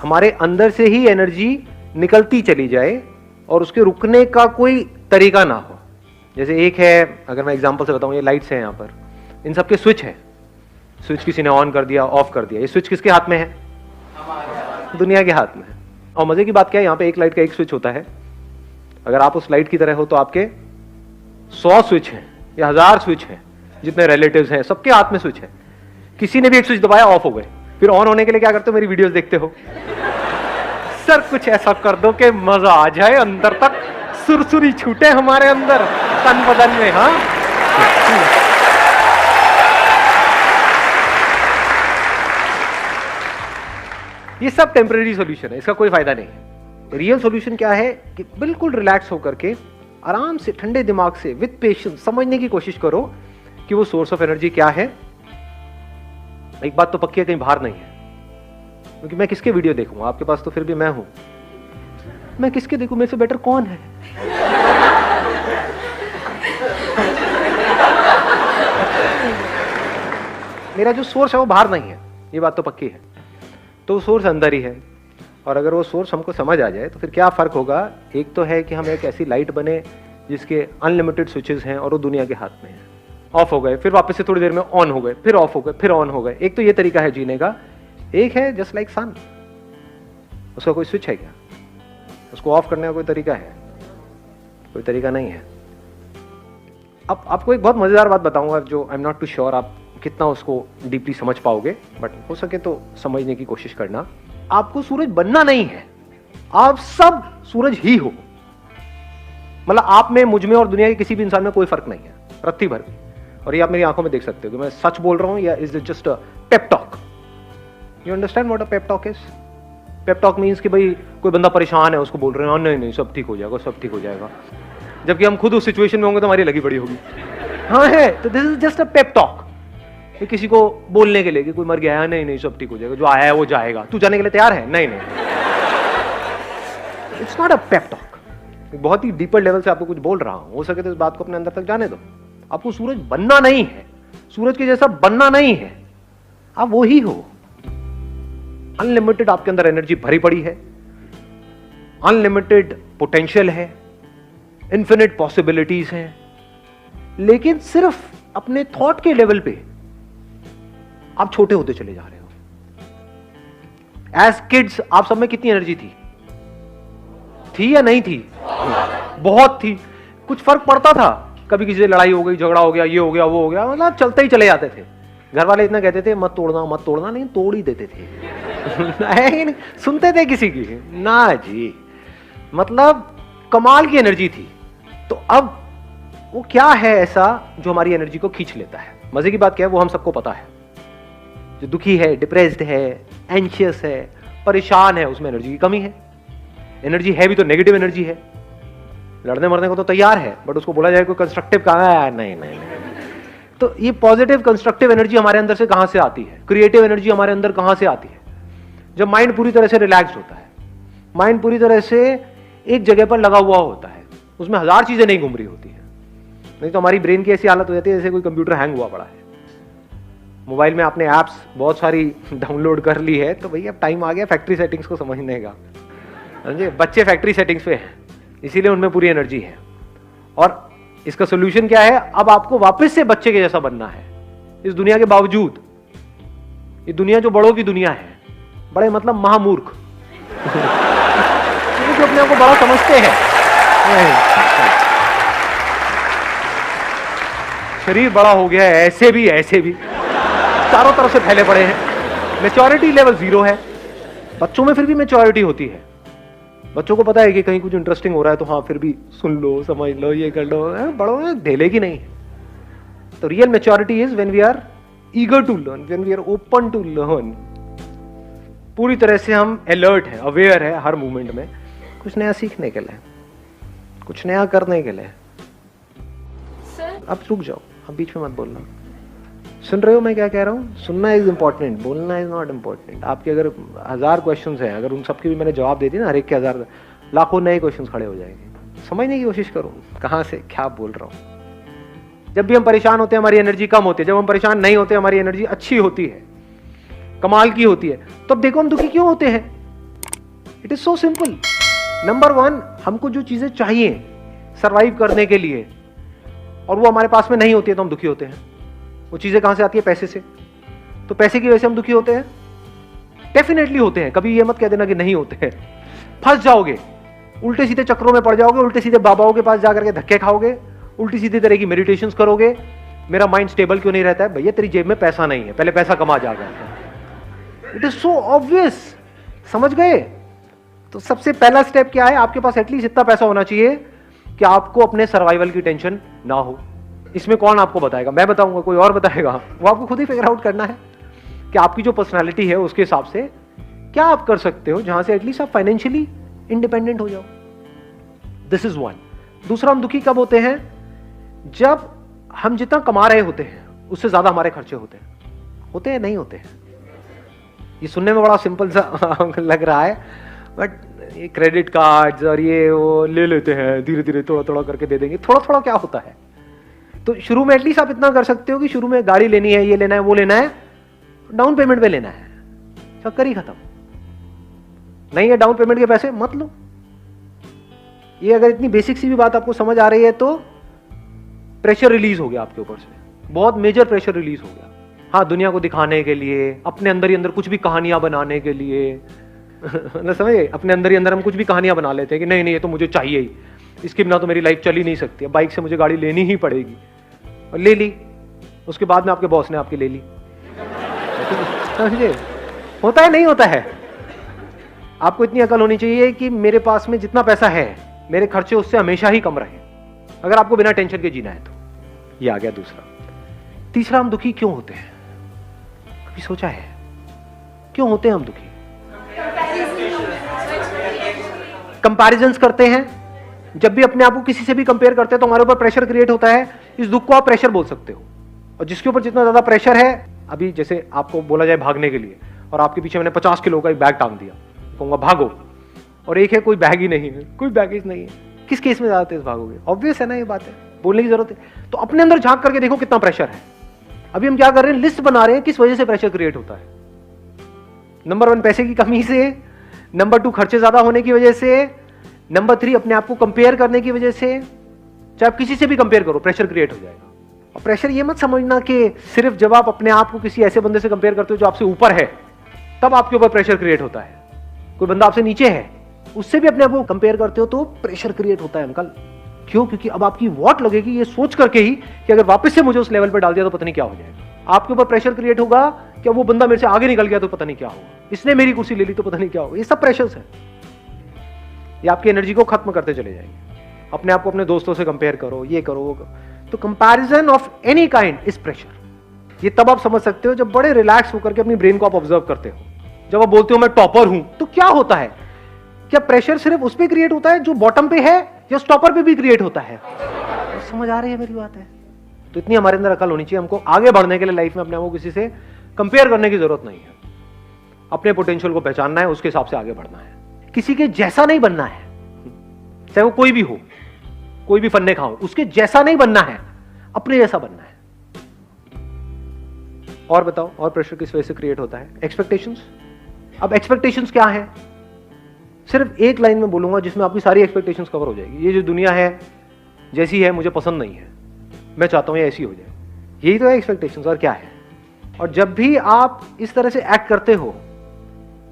हमारे अंदर से ही एनर्जी निकलती चली जाए और उसके रुकने का कोई तरीका ना हो। जैसे एक है, अगर मैं एग्जांपल से बताऊं, ये लाइट्स हैं यहाँ पर, इन सब के स्विच है। स्विच किसी ने ऑन कर दिया, ऑफ कर दिया, ये स्विच किसके हाथ में है? दुनिया के हाथ में है। और मजे की बात क्या है, यहाँ पे एक लाइट का एक स्विच होता है। अगर आप उस लाइट की तरह हो तो आपके 100 स्विच हैं या 1000 स्विच हैं, जितने रिलेटिव्स हैं सबके हाथ में स्विच है। किसी ने भी एक स्विच दबाया, ऑफ हो गए। फिर ऑन होने के लिए क्या करते हो? मेरी वीडियोस देखते हो। सर कुछ ऐसा कर दो कि मजा आ जाए, अंदर तक सुरसुरी छूटे हमारे अंदर, तन बदन में। हाँ, ये सब टेम्परेरी सॉल्यूशन है, इसका कोई फायदा नहीं है। रियल सॉल्यूशन क्या है कि बिल्कुल रिलैक्स होकर के आराम से ठंडे दिमाग से विद पेशेंस समझने की कोशिश करो कि वो सोर्स ऑफ एनर्जी क्या है। एक बात तो पक्की है, कहीं बाहर नहीं है, क्योंकि मैं किसके वीडियो देखूंगा? आपके पास तो फिर भी मैं हूं, मैं किसके देखूं? मेरे से बेटर कौन है? मेरा जो सोर्स है वो बाहर नहीं है, ये बात तो पक्की है। तो सोर्स अंदर ही है, और अगर वो सोर्स हमको समझ आ जाए तो फिर क्या फर्क होगा? एक तो है कि हम एक ऐसी लाइट बने जिसके अनलिमिटेड स्विचेस हैं और वो दुनिया के हाथ में है। ऑफ हो गए, फिर वापस से थोड़ी देर में ऑन हो गए, फिर ऑफ हो गए, फिर ऑन हो गए। एक तो ये तरीका है जीने का। एक है जस्ट लाइक सन, उसका कोई स्विच है क्या? उसको ऑफ करने का कोई तरीका है? कोई तरीका नहीं है। अब आपको एक बहुत मजेदार बात बताऊंगा, जो I am not too sure आप कितना उसको डीपली समझ पाओगे, बट हो सके तो समझने की कोशिश करना। आपको सूरज बनना नहीं है, आप सब सूरज ही हो। मतलब आप में, मुझ में और दुनिया के किसी भी इंसान में कोई फर्क नहीं है, रत्ती भर भी। और ये आप मेरी आंखों में देख सकते हो कि मैं सच बोल रहा हूं या is it just a pep talk. You understand what a pep talk is? Pep talk means कि भाई कोई बंदा परेशान है, उसको बोल रहे हैं नहीं नहीं सब ठीक हो जाएगा, सब ठीक हो जाएगा, जबकि हम खुद उस सिचुएशन में होंगे तो हमारी लगी बड़ी होगी। हाँ है, तो this is just a pep talk. किसी को बोलने के लिए कि कोई मर गया है, नहीं नहीं सब ठीक हो जाएगा, जो आया है वो जाएगा, तू जाने के लिए तैयार है? नहीं नहीं, it's not a pep talk. बहुत ही डीपर लेवल से आपको कुछ बोल रहा हूं, हो सके तो इस बात को अपने अंदर तक जाने दो। आपको सूरज बनना नहीं है, सूरज के जैसा बनना नहीं है, आप वो ही हो। अनलिमिटेड आपके अंदर एनर्जी भरी पड़ी है, अनलिमिटेड पोटेंशियल है, इन्फिनिट पॉसिबिलिटीज हैं, लेकिन सिर्फ अपने थॉट के लेवल पे आप छोटे होते चले जा रहे हो। एज किड्स आप सब में कितनी एनर्जी थी या नहीं थी? बहुत थी। कुछ फर्क पड़ता था? कभी किसी से लड़ाई हो गई, झगड़ा हो गया, ये हो गया, वो हो गया, मतलब चलते ही चले जाते थे। घर वाले इतना कहते थे मत तोड़ना मत तोड़ना, लेकिन तोड़ ही देते थे। नहीं, सुनते थे किसी की? ना जी, मतलब कमाल की एनर्जी थी। तो अब वो क्या है ऐसा जो हमारी एनर्जी को खींच लेता है? मजे की बात क्या है, वो हम सबको पता है। जो दुखी है, डिप्रेस्ड है, एंशियस है, परेशान है, उसमें एनर्जी की कमी है। एनर्जी है भी तो नेगेटिव एनर्जी है, लड़ने मरने को तो तैयार है, बट उसको बोला जाए कोई कंस्ट्रक्टिव कहां है? नहीं नहीं नहीं। तो ये पॉजिटिव कंस्ट्रक्टिव एनर्जी हमारे अंदर से कहां से आती है? क्रिएटिव एनर्जी हमारे अंदर कहां से आती है? जब माइंड पूरी तरह से रिलैक्स्ड होता है, माइंड पूरी तरह से एक जगह पर लगा हुआ होता है, उसमें 1000 चीजें नहीं घूम रही होती है। नहीं तो हमारी ब्रेन की ऐसी हालत हो जाती है जैसे कोई कंप्यूटर हैंग हुआ पड़ा है। मोबाइल में आपने एप्स बहुत सारी डाउनलोड कर ली है, तो भैया अब टाइम आ गया फैक्ट्री सेटिंग्स को समझने का। समझे? बच्चे फैक्ट्री सेटिंग्स पे हैं, इसीलिए उनमें पूरी एनर्जी है। और इसका सोल्यूशन क्या है? अब आपको वापस से बच्चे के जैसा बनना है इस दुनिया के बावजूद। ये दुनिया जो बड़ों की दुनिया है, बड़े मतलब महामूर्ख जो अपने आप को बड़ा समझते हैं। शरीर बड़ा हो गया है, ऐसे भी ऐसे भी चारों तरफ से फैले पड़े हैं। मैच्योरिटी लेवल 0 है। बच्चों में फिर भी मैच्योरिटी होती है। बच्चों को पता है कि कहीं कुछ इंटरेस्टिंग हो रहा है तो हाँ फिर भी सुन लो, समझ लो, ये कर लो। बड़ों में ढेले की नहीं है। तो real maturity is when we are eager to learn, when we are open to learn. पूरी तरह से हम अलर्ट हैं, अवेयर है हर मूवमेंट में, कुछ नया सीखने के लिए, कुछ नया करने के लिए। अब रुक जाओ, अब बीच में मत बोलना। सुन रहे हो मैं क्या कह रहा हूँ? सुनना इज इंपॉर्टेंट, बोलना इज नॉट इंपॉर्टेंट। आपके अगर 1000 क्वेश्चंस हैं, अगर उन सबके भी मैंने जवाब दे दिए ना, हर एक के 1000, लाखों नए क्वेश्चंस खड़े हो जाएंगे। समझने की कोशिश करो कहाँ से क्या बोल रहा हूँ। जब भी हम परेशान होते हैं हमारी एनर्जी कम होती है, जब हम परेशान नहीं होते हमारी एनर्जी अच्छी होती है, कमाल की होती है। तो अब देखो हम दुखी क्यों होते हैं? It is so simple. Number one, हमको जो चीजें चाहिए सरवाइव करने के लिए और वो हमारे पास में नहीं होती है तो हम दुखी होते हैं। वो चीजें कहां से आती है? पैसे से। तो पैसे की वजह से हम दुखी होते हैं? डेफिनेटली होते हैं। कभी ये मत कह देना कि नहीं होते हैं। फंस जाओगे, उल्टे सीधे चक्रों में पड़ जाओगे, उल्टे सीधे बाबाओं के पास जाकर के धक्के खाओगे, उल्टी सीधी तरह की मेडिटेशंस करोगे। मेरा माइंड स्टेबल क्यों नहीं रहता है? भैया तेरी जेब में पैसा नहीं है, पहले पैसा कमा जाएगा। इट इज सो ऑब्वियस, समझ गए? तो सबसे पहला स्टेप क्या है? आपके पास एटलीस्ट इतना पैसा होना चाहिए कि आपको अपने सर्वाइवल की टेंशन ना हो। इसमें कौन आपको बताएगा? मैं बताऊंगा? कोई और बताएगा? वो आपको खुद ही फिगर आउट करना है कि आपकी जो पर्सनालिटी है उसके हिसाब से क्या आप कर सकते हो जहां से एटलीस्ट आप फाइनेंशियली इंडिपेंडेंट हो जाओ। This is one. दूसरा, हम दुखी कब होते हैं? जब हम जितना कमा रहे होते हैं उससे ज्यादा हमारे खर्चे होते हैं। होते हैं? नहीं होते हैं? ये सुनने में बड़ा सिंपल सा लग रहा है, बट ये क्रेडिट कार्ड्स और ये वो ले लेते हैं, धीरे धीरे थोड़ा थोड़ा करके दे देंगे। थोड़ा थोड़ा क्या होता है? तो शुरू में एटलीस्ट आप इतना कर सकते हो कि शुरू में गाड़ी लेनी है, ये लेना है, वो लेना है, डाउन पेमेंट पे लेना है, चक्कर ही खत्म। नहीं है डाउन पेमेंट के पैसे, मत लो। ये अगर इतनी बेसिक सी भी बात आपको समझ आ रही है तो प्रेशर रिलीज हो गया आपके ऊपर से, बहुत मेजर प्रेशर रिलीज हो गया। हाँ, दुनिया को दिखाने के लिए, अपने अंदर ही अंदर कुछ भी कहानियां बनाने के लिए ना, समझे? अपने अंदर ही अंदर हम कुछ भी कहानियां बना लेते हैं कि नहीं नहीं ये तो मुझे चाहिए ही, इसके बिना तो मेरी लाइफ चल ही नहीं सकती है, बाइक से मुझे गाड़ी लेनी ही पड़ेगी। और ले ली, उसके बाद में आपके बॉस ने आपकी ले ली। समझे? होता है? नहीं होता है? आपको इतनी अकल होनी चाहिए कि मेरे पास में जितना पैसा है मेरे खर्चे उससे हमेशा ही कम रहे, अगर आपको बिना टेंशन के जीना है तो। ये आ गया दूसरा। तीसरा, हम दुखी क्यों होते हैं? कभी सोचा है क्यों होते हैं हम दुखी? कंपैरिजंस करते हैं। जब भी अपने आप को किसी से भी कंपेयर करते हैं तो हमारे ऊपर प्रेशर क्रिएट होता है। इस दुख को आप प्रेशर बोल सकते हो। और जिसके ऊपर जितना ज्यादा प्रेशर है, अभी जैसे आपको बोला जाए भागने के लिए और आपके पीछे मैंने 50 किलो का एक बैग टांग दिया, कहूंगा भागो, और एक है कोई बैग ही नहीं है, कोई बैगेज नहीं है, किस केस में ज्यादा तेज भागोगे? ऑब्वियस है ना, ये बात है, बोलने की जरूरत है। तो अपने अंदर झांक करके देखो कितना प्रेशर है। अभी हम क्या कर रहे हैं? लिस्ट बना रहे हैं किस वजह से प्रेशर क्रिएट होता है। नंबर 1 पैसे की कमी से, नंबर 2 खर्चे ज्यादा होने की वजह से, नंबर 3 अपने आप को कंपेयर करने की वजह से। चाहे आप किसी से भी कंपेयर करो, प्रेशर क्रिएट हो जाएगा। और प्रेशर ये मत समझना कि सिर्फ जब आप अपने आप को किसी ऐसे बंदे से कंपेयर करते हो जो आपसे ऊपर है तब आपके ऊपर प्रेशर क्रिएट होता है। कोई बंदा आपसे नीचे है, उससे भी अपने आप को कंपेयर करते हो तो प्रेशर क्रिएट होता है अंकल। क्यों? क्योंकि अब आपकी वॉट लगेगी ये सोच करके ही कि अगर वापस से मुझे उस लेवल पर डाल दिया तो पता नहीं क्या हो जाएगा। आपके ऊपर प्रेशर क्रिएट होगा कि वो बंदा मेरे से आगे निकल गया तो पता नहीं क्या होगा, इसने मेरी कुर्सी ले ली तो पता नहीं क्या होगा। ये सब प्रेशर्स है, ये आपकी एनर्जी को खत्म करते चले जाएंगे। अपने आप को अपने दोस्तों से कंपेयर करो, ये करो वो करो। तो comparison of any kind is pressure. ये तब आप समझ सकते हो जब बड़े रिलैक्स होकर के अपनी ब्रेन को आप ऑब्जर्व करते हो। जब आप बोलते हो मैं टॉपर हूं, तो क्या होता है? क्या प्रेशर सिर्फ उस पर क्रिएट होता है जो बॉटम पे है, या स्टॉपर पे भी क्रिएट होता है? समझ आ रही है मेरी बात है? तो इतनी हमारे अंदर अकल होनी चाहिए, हमको आगे बढ़ने के लिए लाइफ में अपने आप को किसी से कंपेयर करने की जरूरत नहीं है। अपने पोटेंशियल को पहचानना है, उसके हिसाब से आगे बढ़ना है। किसी के जैसा नहीं बनना है, चाहे वो कोई भी हो, कोई भी फन्ने खाओ, उसके जैसा नहीं बनना है, अपने जैसा बनना है। और बताओ, और प्रेशर किस वजह से क्रिएट होता है? एक्सपेक्टेशंस। अब एक्सपेक्टेशंस क्या है? सिर्फ एक लाइन में बोलूंगा जिसमें आपकी सारी एक्सपेक्टेशंस कवर हो जाएगी। ये जो दुनिया है जैसी है मुझे पसंद नहीं है, मैं चाहता हूं ये ऐसी हो जाए, यही तो है एक्सपेक्टेशंस, और क्या है? और जब भी आप इस तरह से एक्ट करते हो,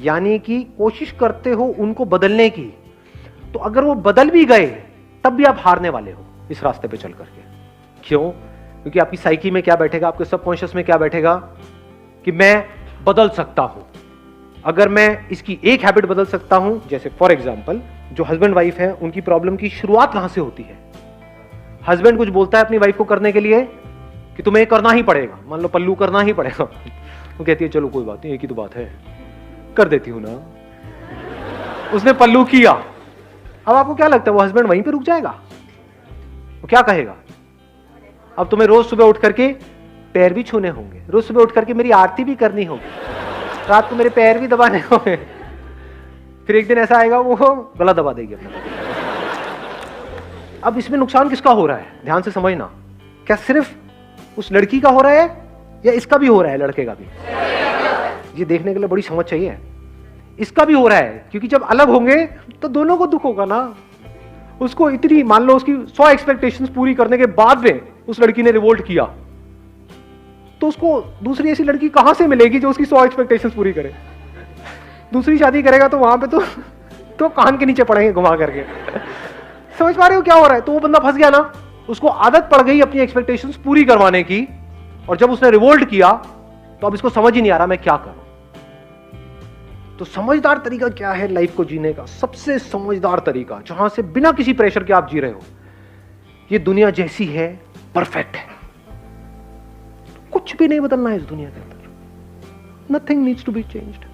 यानी कि कोशिश करते हो उनको बदलने की, तो अगर वो बदल भी गए तब भी आप हारने वाले हो इस रास्ते पे चल करके। क्यों? क्योंकि आपकी साइकी में क्या बैठेगा, आपके सबकॉन्शियस में क्या बैठेगा कि मैं बदल सकता हूं। अगर मैं इसकी एक हैबिट बदल सकता हूं, जैसे फॉर एग्जांपल जो हस्बैंड वाइफ है उनकी प्रॉब्लम की शुरुआत कहां से होती है? हस्बैंड कुछ बोलता है अपनी वाइफ को करने के लिए कि तुम्हें करना ही पड़ेगा, मान लो पल्लू करना ही पड़ेगा, वो कहती है चलो कोई बात नहीं, एक ही तो बात है, कर देती हूं ना। उसने पल्लू किया, अब आपको क्या लगता है वो हस्बैंड वहीं पे रुक जाएगा? वो क्या कहेगा? अब तुम्हें रोज सुबह उठ करके पैर भी छूने होंगे, रोज सुबह उठ करके मेरी आरती भी करनी होगी, रात को मेरे पैर भी दबाने होंगे। फिर एक दिन ऐसा आएगा वो गला दबा देगी अपना। अब इसमें नुकसान किसका हो रहा है? ध्यान से समझना। क्या सिर्फ उस लड़की का हो रहा है या इसका भी हो रहा है, लड़के का भी? ये देखने के लिए बड़ी समझ चाहिए। इसका भी हो रहा है, क्योंकि जब अलग होंगे तो दोनों को दुख होगा ना। उसको इतनी, मान लो उसकी 100 एक्सपेक्टेशंस पूरी करने के बाद में उस लड़की ने रिवोल्ट किया, तो उसको दूसरी ऐसी लड़की कहां से मिलेगी जो उसकी 100 एक्सपेक्टेशंस पूरी करे? दूसरी शादी करेगा तो वहां पे तो कान के नीचे पड़ेंगे घुमा करके। समझ पा रहे हो क्या हो रहा है? तो वो बंदा फंस गया ना, उसको आदत पड़ गई अपनी एक्सपेक्टेशंस पूरी करवाने की, और जब उसने रिवोल्ट किया तो अब इसको समझ ही नहीं आ रहा मैं क्या करूं। तो समझदार तरीका क्या है लाइफ को जीने का? सबसे समझदार तरीका, जहां से बिना किसी प्रेशर के आप जी रहे हो, ये दुनिया जैसी है परफेक्ट है, कुछ भी नहीं बदलना है इस दुनिया के अंदर, nothing needs to be changed.